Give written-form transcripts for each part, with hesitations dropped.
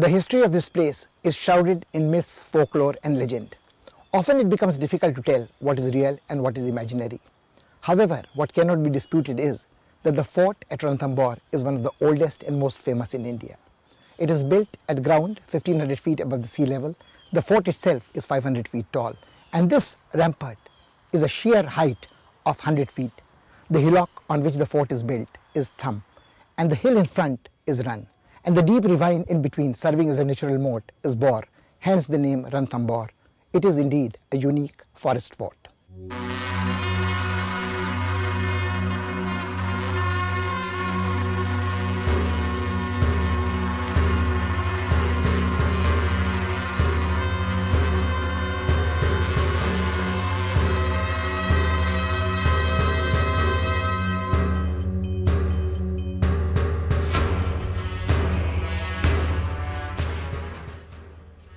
The history of this place is shrouded in myths, folklore and legend. Often it becomes difficult to tell what is real and what is imaginary. However, what cannot be disputed is that the fort at Ranthambore is one of the oldest and most famous in India. It is built at ground 1500 feet above the sea level. The fort itself is 500 feet tall, and this rampart is a sheer height of 100 feet. The hillock on which the fort is built is Thumb, and the hill in front is Run, and the deep ravine in between, serving as a natural moat, is Bore, hence the name Ranthambore. It is indeed a unique forest fort.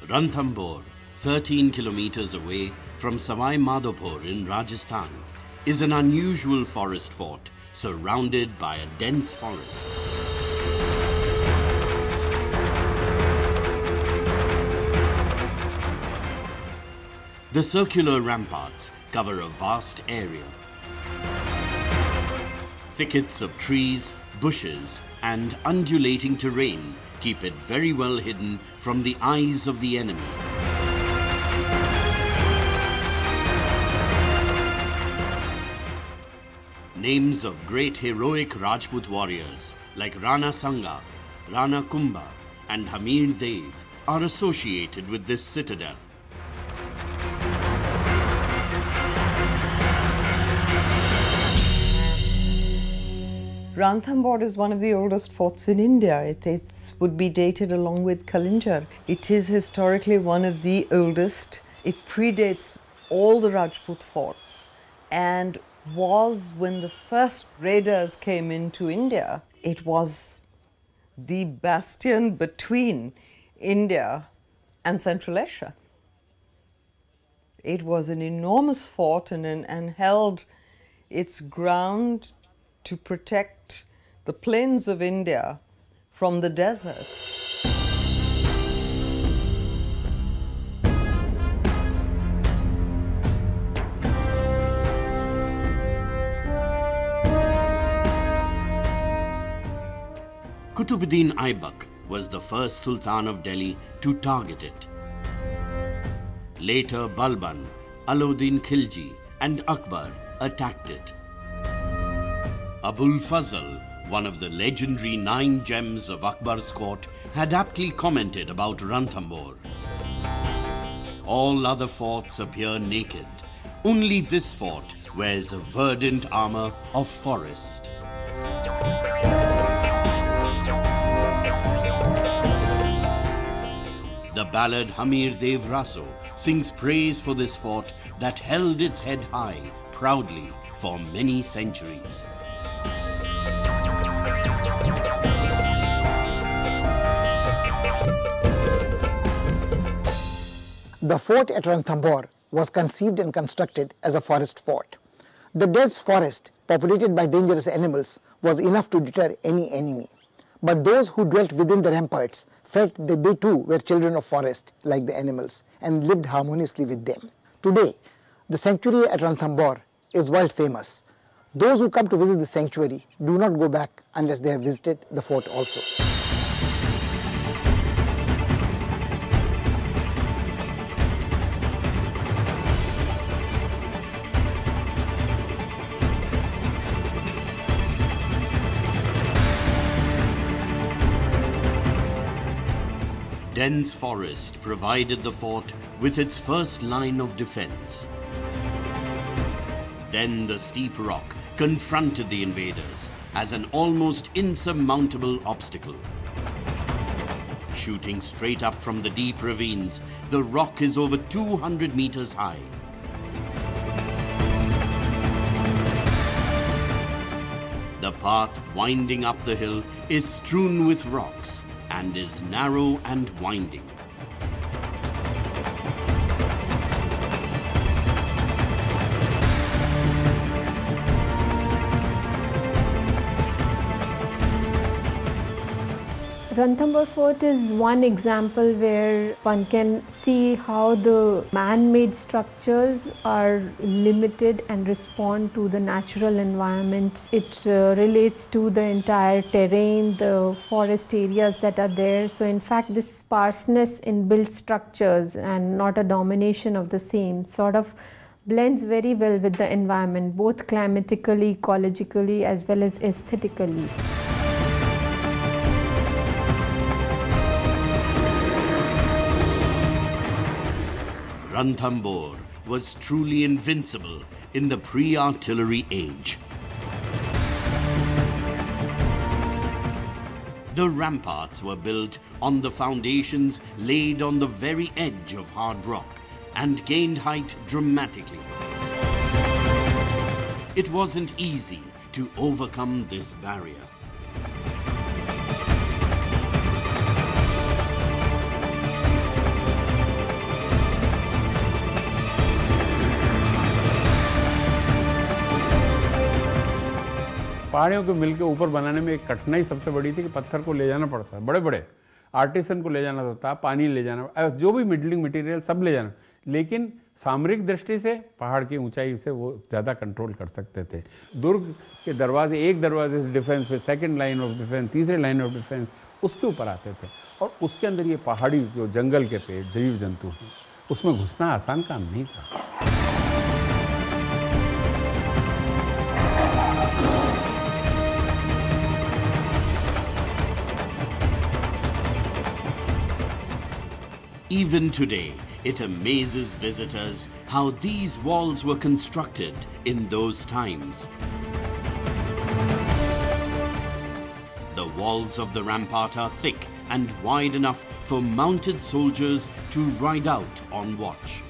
Ranthambore, 13 kilometers away from Savai Madhopur in Rajasthan, is an unusual forest fort surrounded by a dense forest. The circular ramparts cover a vast area. Thickets of trees, bushes, and undulating terrain keep it very well hidden from the eyes of the enemy. Names of great heroic Rajput warriors like Rana Sanga, Rana Kumbha, and Hamir Dev are associated with this citadel. Ranthambore is one of the oldest forts in India. It would be dated along with Kalinjar. It is historically one of the oldest. It predates all the Rajput forts and was, when the first raiders came into India, it was the bastion between India and Central Asia. It was an enormous fort and held its ground to protect the plains of India from the deserts. Qutbuddin Aibak was the first Sultan of Delhi to target it. Later, Balban, Alauddin Khilji, and Akbar attacked it. Abul Fazl, one of the legendary 9 gems of Akbar's court, had aptly commented about Ranthambore. All other forts appear naked. Only this fort wears a verdant armor of forest. The ballad Hamir Dev Raso sings praise for this fort that held its head high, proudly, for many centuries. The fort at Ranthambore was conceived and constructed as a forest fort. The dense forest, populated by dangerous animals, was enough to deter any enemy. But those who dwelt within the ramparts felt that they too were children of forest like the animals and lived harmoniously with them. Today, the sanctuary at Ranthambore is world famous. Those who come to visit the sanctuary do not go back unless they have visited the fort also. Dense forest provided the fort with its first line of defense. Then the steep rock confronted the invaders as an almost insurmountable obstacle. Shooting straight up from the deep ravines, the rock is over 200 meters high. The path winding up the hill is strewn with rocks and is narrow and winding. Ranthambore Fort is one example where one can see how the man-made structures are limited and respond to the natural environment. It relates to the entire terrain, the forest areas that are there. So in fact, this sparseness in built structures and not a domination of the same sort of blends very well with the environment, both climatically, ecologically, as well as aesthetically. Ranthambore was truly invincible in the pre-artillery age. The ramparts were built on the foundations laid on the very edge of hard rock and gained height dramatically. It wasn't easy to overcome this barrier. पहाड़ियों को मिलकर ऊपर बनाने में एक कठिनाई सबसे बड़ी थी कि पत्थर को ले जाना पड़ता है, बड़े बड़े आर्टिसन को ले जाना होता, पानी ले जाना, जो भी मिडलिंग मटेरियल सब ले जाना, लेकिन सामरिक दृष्टि से पहाड़ की ऊंचाई से वो ज़्यादा कंट्रोल कर सकते थे। दुर्ग के दरवाजे, एक दरवाजे से डिफेंस पे, सेकंड लाइन ऑफ डिफेंस, तीसरे लाइन ऑफ डिफेंस, उसके ऊपर आते थे और उसके अंदर ये पहाड़ी जो जंगल के पेड़, जीव जंतु हैं, उसमें घुसना आसान काम नहीं था। Even today, it amazes visitors how these walls were constructed in those times. The walls of the rampart are thick and wide enough for mounted soldiers to ride out on watch.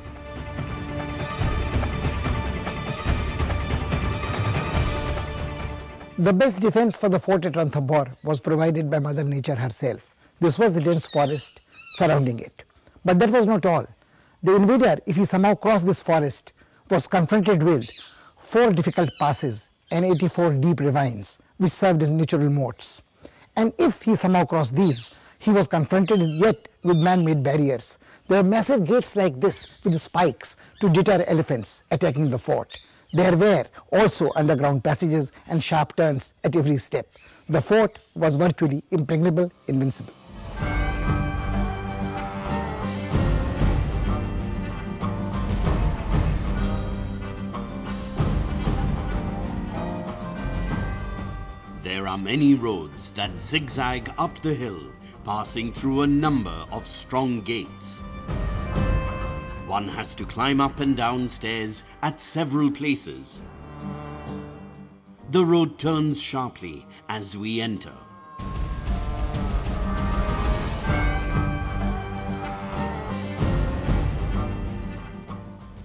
The best defense for the fort at Ranthambore was provided by Mother Nature herself. This was the dense forest surrounding it. But that was not all. The invader, if he somehow crossed this forest, was confronted with 4 difficult passes and 84 deep ravines, which served as natural moats. And if he somehow crossed these, he was confronted yet with man-made barriers. There are massive gates like this with spikes to deter elephants attacking the fort. There were also underground passages and sharp turns at every step. The fort was virtually impregnable, invincible. There are many roads that zigzag up the hill, passing through a number of strong gates. One has to climb up and down stairs at several places. The road turns sharply as we enter.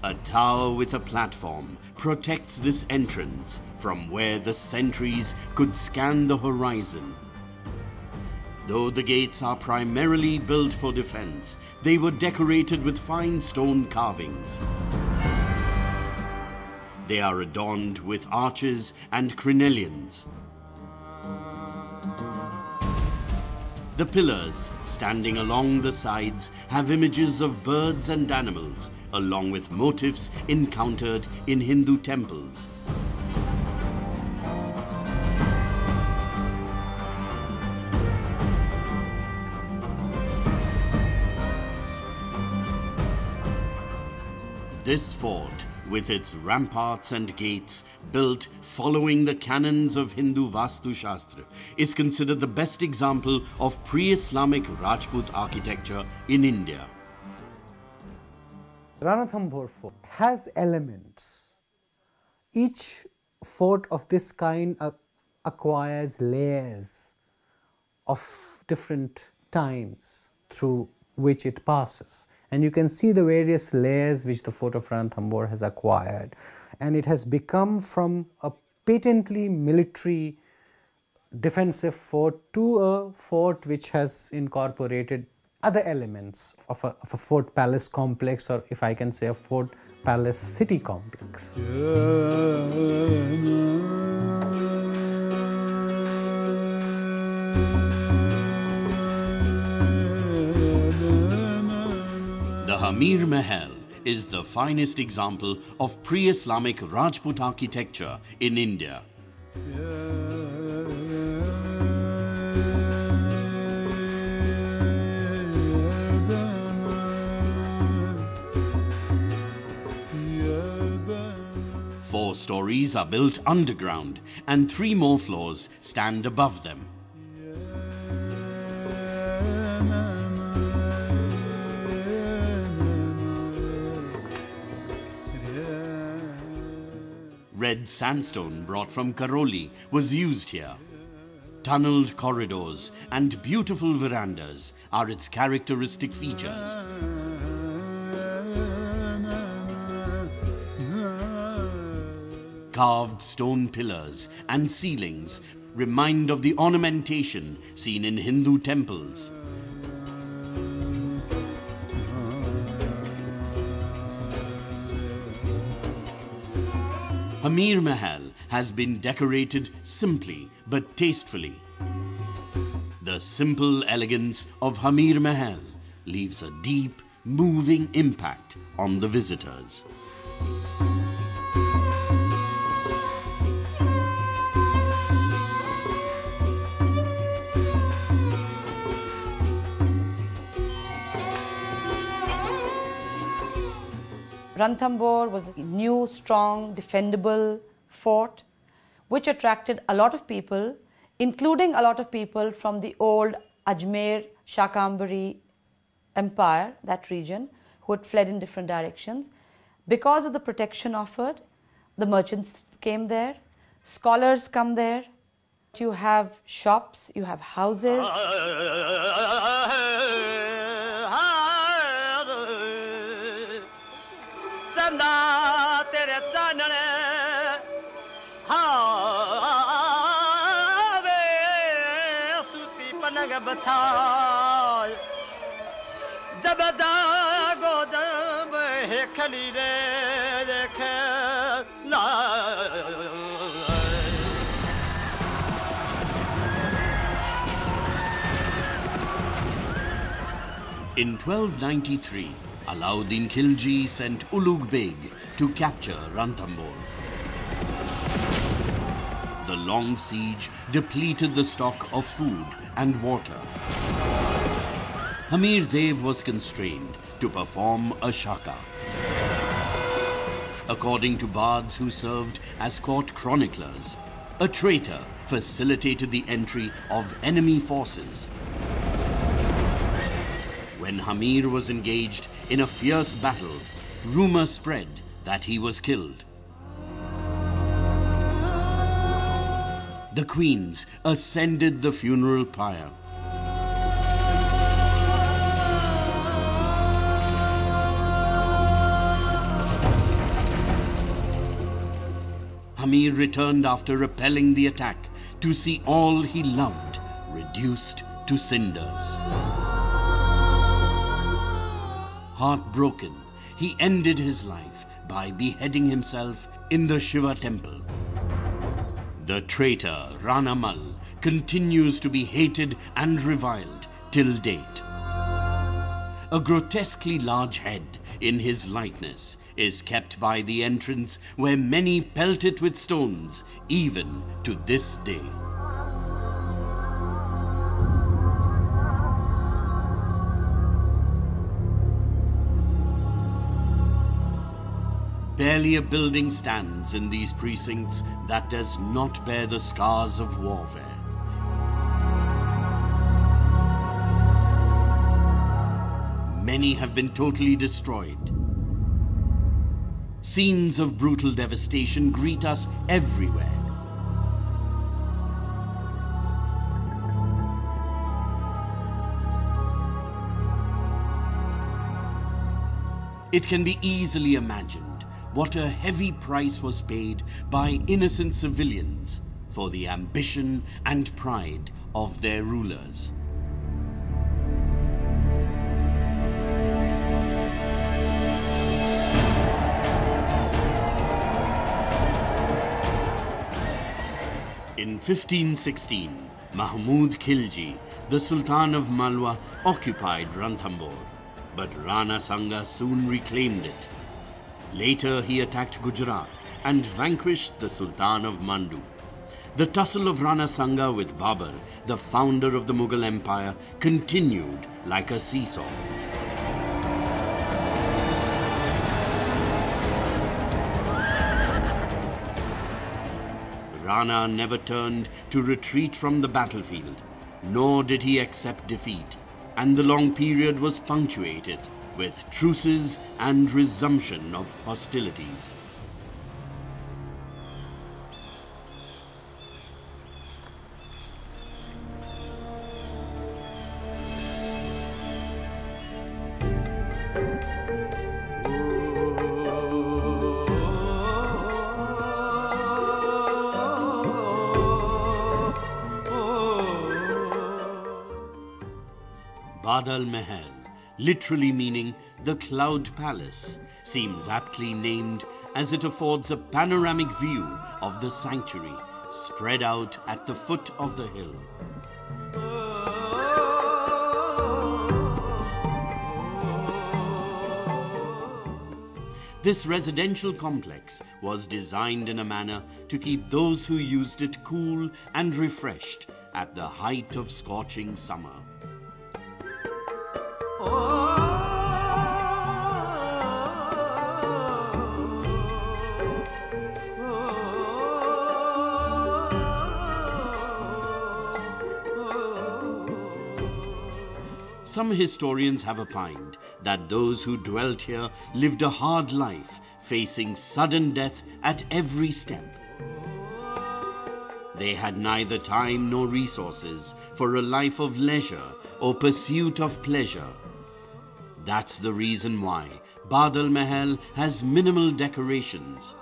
A tower with a platform protects this entrance from where the sentries could scan the horizon. Though the gates are primarily built for defense, they were decorated with fine stone carvings. They are adorned with arches and crenellons. The pillars standing along the sides have images of birds and animals, along with motifs encountered in Hindu temples. This fort, with its ramparts and gates built following the canons of Hindu Vastu Shastra, is considered the best example of pre-Islamic Rajput architecture in India. Ranthambore Fort has elements. Each fort of this kind acquires layers of different times through which it passes. And you can see the various layers which the fort of Ranthambore has acquired. And it has become from a patently military defensive fort to a fort which has incorporated other elements of a fort palace complex, or if I can say a fort palace city complex. Amir Mahal is the finest example of pre-Islamic Rajput architecture in India. Four stories are built underground and 3 more floors stand above them. Red sandstone brought from Karoli was used here. Tunneled corridors and beautiful verandas are its characteristic features. Carved stone pillars and ceilings remind of the ornamentation seen in Hindu temples. Amir Mahal has been decorated simply but tastefully. The simple elegance of Amir Mahal leaves a deep, moving impact on the visitors. Ranthambore was a new, strong, defendable fort which attracted a lot of people, including a lot of people from the old Ajmer Shakambari Empire, that region, who had fled in different directions. Because of the protection offered, the merchants came there, scholars come there, you have shops, you have houses. In 1293, Alauddin Khilji sent Ulugh Beg to capture Ranthambore. The long siege depleted the stock of food and water. Amir Dev was constrained to perform a shaka. According to bards who served as court chroniclers, a traitor facilitated the entry of enemy forces. When Amir was engaged in a fierce battle, rumor spread that he was killed. The queens ascended the funeral pyre. Amir returned after repelling the attack to see all he loved reduced to cinders. Heartbroken, he ended his life by beheading himself in the Shiva temple. The traitor Rana Mal continues to be hated and reviled till date. A grotesquely large head in his likeness is kept by the entrance where many pelt it with stones, even to this day. Barely a building stands in these precincts that does not bear the scars of warfare. Many have been totally destroyed. Scenes of brutal devastation greet us everywhere. It can be easily imagined what a heavy price was paid by innocent civilians for the ambition and pride of their rulers. In 1516, Mahmud Khilji, the Sultan of Malwa, occupied Ranthambore. but Rana Sanga soon reclaimed it. Later, he attacked Gujarat and vanquished the Sultan of Mandu. The tussle of Rana Sanga with Babur, the founder of the Mughal Empire, continued like a seesaw. Rana never turned to retreat from the battlefield, nor did he accept defeat, and the long period was punctuated with truces and resumption of hostilities. Badal Mahal, literally meaning the Cloud Palace, seems aptly named as it affords a panoramic view of the sanctuary spread out at the foot of the hill. This residential complex was designed in a manner to keep those who used it cool and refreshed at the height of scorching summer. Some historians have opined that those who dwelt here lived a hard life, facing sudden death at every step. They had neither time nor resources for a life of leisure or pursuit of pleasure. That's the reason why Badal Mahal has minimal decorations.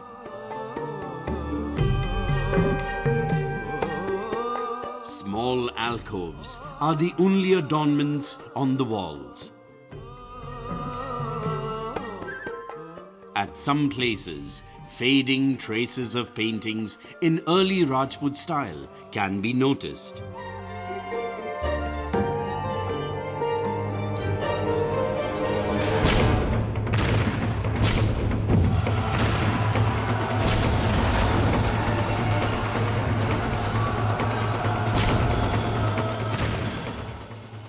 Small alcoves are the only adornments on the walls. At some places, fading traces of paintings in early Rajput style can be noticed.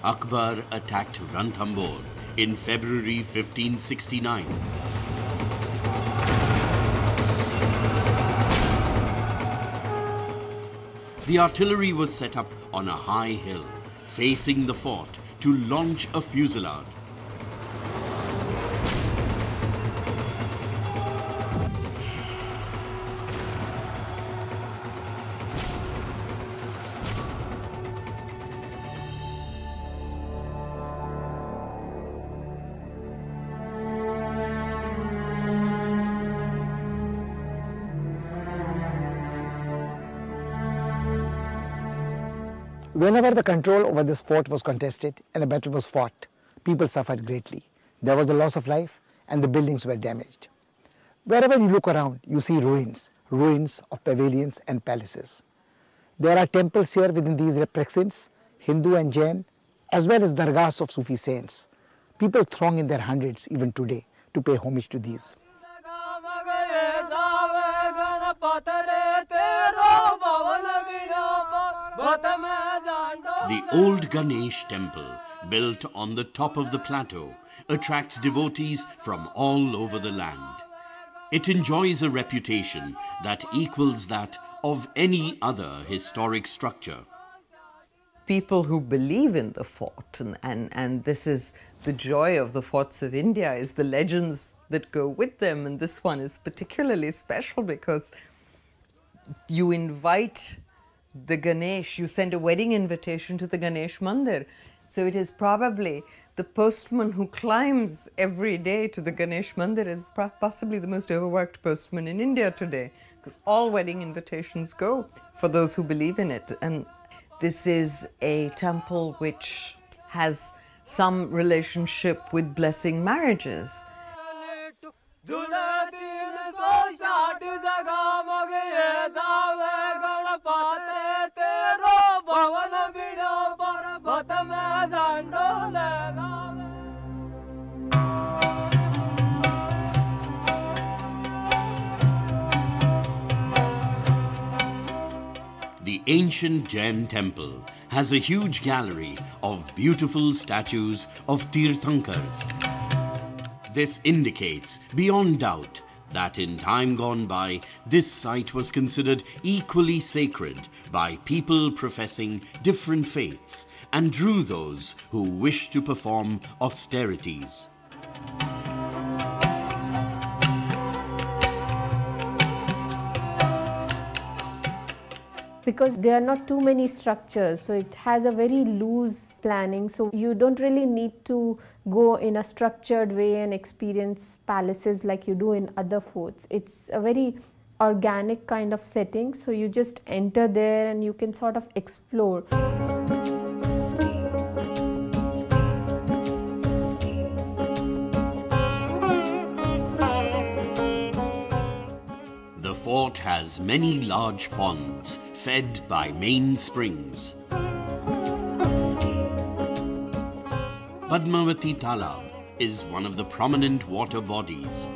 Akbar attacked Ranthambore in February 1569. The artillery was set up on a high hill, facing the fort to launch a fusillade. Whenever the control over this fort was contested and a battle was fought, people suffered greatly. There was a loss of life and the buildings were damaged. Wherever you look around, you see ruins, ruins of pavilions and palaces. There are temples here within these precincts, Hindu and Jain, as well as dargahs of Sufi saints. People throng in their hundreds even today to pay homage to these. The old Ganesh temple, built on the top of the plateau, attracts devotees from all over the land. It enjoys a reputation that equals that of any other historic structure. People who believe in the fort, and this is the joy of the forts of India, is the legends that go with them, and this one is particularly special because you invite the Ganesh, you send a wedding invitation to the Ganesh Mandir. So it is probably the postman who climbs every day to the Ganesh Mandir is possibly the most overworked postman in India today, because all wedding invitations go for those who believe in it. And this is a temple which has some relationship with blessing marriages. The ancient Jain temple has a huge gallery of beautiful statues of Tirthankars. This indicates beyond doubt that in time gone by, this site was considered equally sacred by people professing different faiths and drew those who wished to perform austerities. Because there are not too many structures, so it has a very loose planning, so you don't really need to go in a structured way and experience palaces like you do in other forts. It's a very organic kind of setting, so you just enter there and you can sort of explore. The fort has many large ponds fed by main springs. Padmavati Talab is one of the prominent water bodies.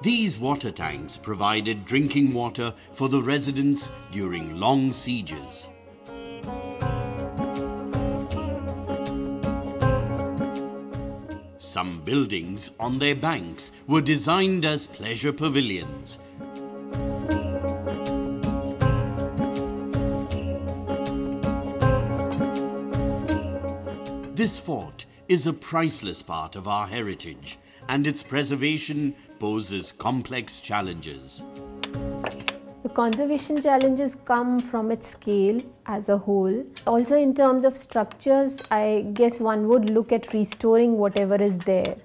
These water tanks provided drinking water for the residents during long sieges. Some buildings on their banks were designed as pleasure pavilions. This fort is a priceless part of our heritage, and its preservation poses complex challenges. The conservation challenges come from its scale as a whole. Also in terms of structures, I guess one would look at restoring whatever is there.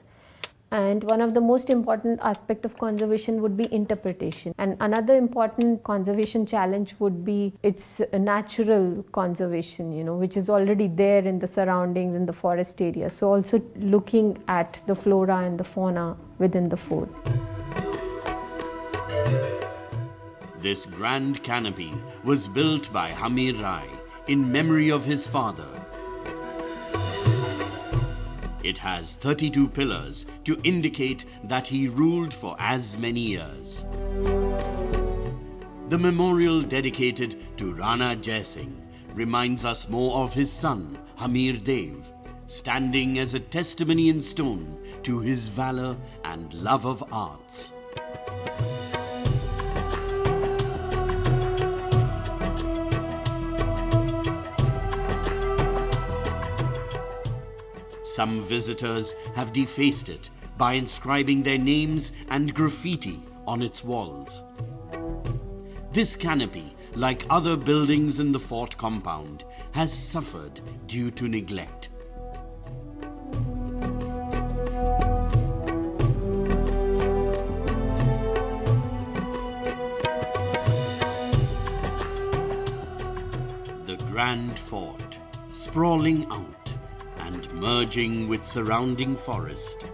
And one of the most important aspects of conservation would be interpretation. And another important conservation challenge would be its natural conservation, which is already there in the surroundings in the forest area. So also looking at the flora and the fauna within the fort. This grand canopy was built by Hamir Rai in memory of his father. It has 32 pillars to indicate that he ruled for as many years. The memorial dedicated to Rana Jai Singh reminds us more of his son, Hamir Dev, standing as a testimony in stone to his valor and love of arts. Some visitors have defaced it by inscribing their names and graffiti on its walls. This canopy, like other buildings in the fort compound, has suffered due to neglect. The Grand Fort, sprawling out and merging with surrounding forest,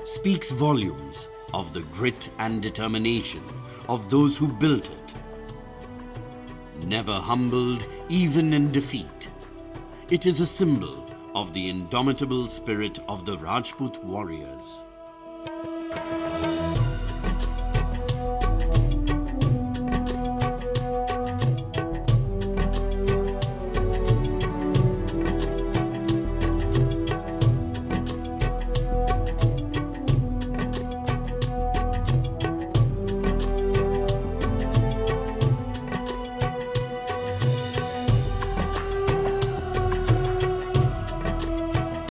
speaks volumes of the grit and determination of those who built it. Never humbled even in defeat, it is a symbol of the indomitable spirit of the Rajput warriors.